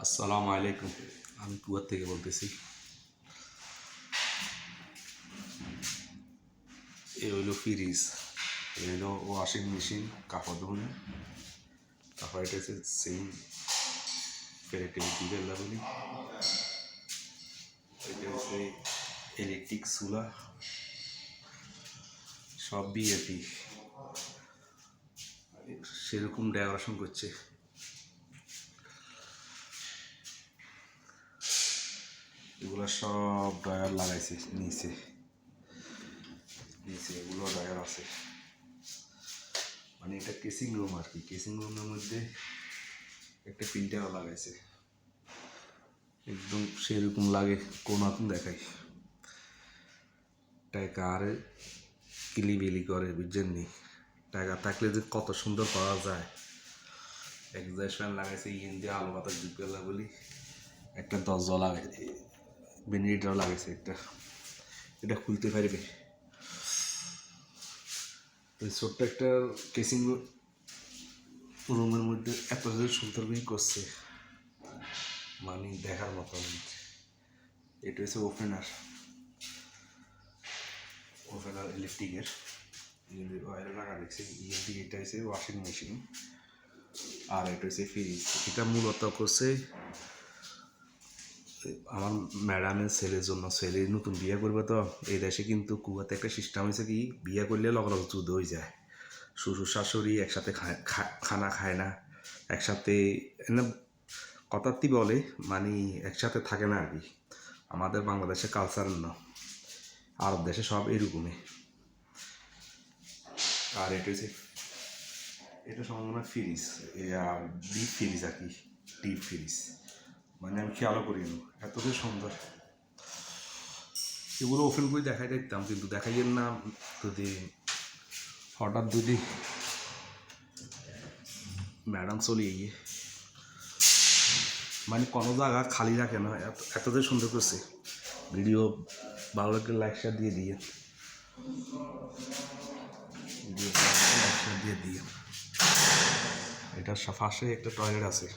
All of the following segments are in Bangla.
আসসালামু আলাইকুম। আমি কুয়ার থেকে বলতেছি। এ হইলো ফ্রিজ, এ হইলো ওয়াশিং মেশিন, কাপড় ধোনে। তারপর এটা হচ্ছে সেম ফেরেটিভিটি বলি। এটা হচ্ছে ইলেকট্রিক চুলা, সব বিএপি সেরকম ডেকোরেশন করছে। এগুলো সব ড্রয়ার লাগাইছে নিচে নিচে, এগুলো ড্রয়ার আছে। মানে এটা কেসিং রুম আর কি। কেসিং রুমের মধ্যে একটা প্রিন্টারও লাগাইছে, একদম সেরকম লাগে। কোন আপনি দেখাই টাকা আর কিলিবিলি করে, বুঝছেন নি? টাকা থাকলে যে কত সুন্দর পাওয়া যায়। এক্সাস্ট লাগাইছে, ইন দিয়ে আলো বাতাস ঢুকে বলি। একটা দরজা লাগাইছে, ভেন্টিলেটর লাগাইছে একটা। এটা খুলতে পারবে। ছোট্ট একটা কেসিং রুমের মধ্যে এত সুন্দর করছে, মানে দেখার মতন। এটা হচ্ছে ওপেনার ইলেকট্রিকের ওয়ারে লাগা দেখছি। ইএনটি এটা হচ্ছে ওয়াশিং মেশিন, আর এটা হচ্ছে ফ্রিজ। এটা মূলত করছে আমার ম্যাডামের ছেলের জন্য। ছেলে নতুন বিয়ে করবে তো। এই দেশে কিন্তু কুয়াতে একটা সিস্টেম হয়েছে কি, বিয়ে করলে লগে লগে যুদ্ধ হয়ে যায়। শ্বশুর শাশুড়ি একসাথে খানা খায় না, একসাথে কথার্থী বলে, মানে একসাথে থাকে না আর কি। আমাদের বাংলাদেশে কালচার না, আরব দেশে সব এরকমই। আর এটা সম্ভবত ফ্রিজ, ডিপ ফ্রিজ আর কি। ডিপ ফ্রিজ মানে আমি খেয়ালও করিনি, এত যে সুন্দর। এগুলো ওপেন করে দেখাই দেখতাম, কিন্তু দেখাইয়ের না। যদি হঠাৎ যদি ম্যাডাম চলে গিয়ে, মানে কোনো জায়গা খালি রাখে না, এত যে সুন্দর করছে। ভিডিও ভালো লাগলে লাইক শেয়ার দিয়ে দিয়ে এটার পাশে একটা টয়লেট আছে,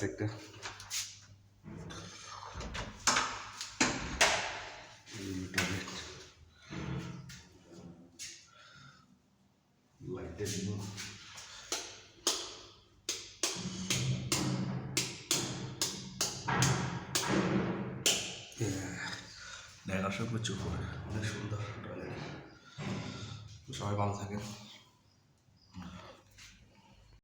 একটা। লাইটের জন্য ডেকোরেশন প্রচুর, অনেক সুন্দর টয়লেট। সবাই ভালো থাকেন।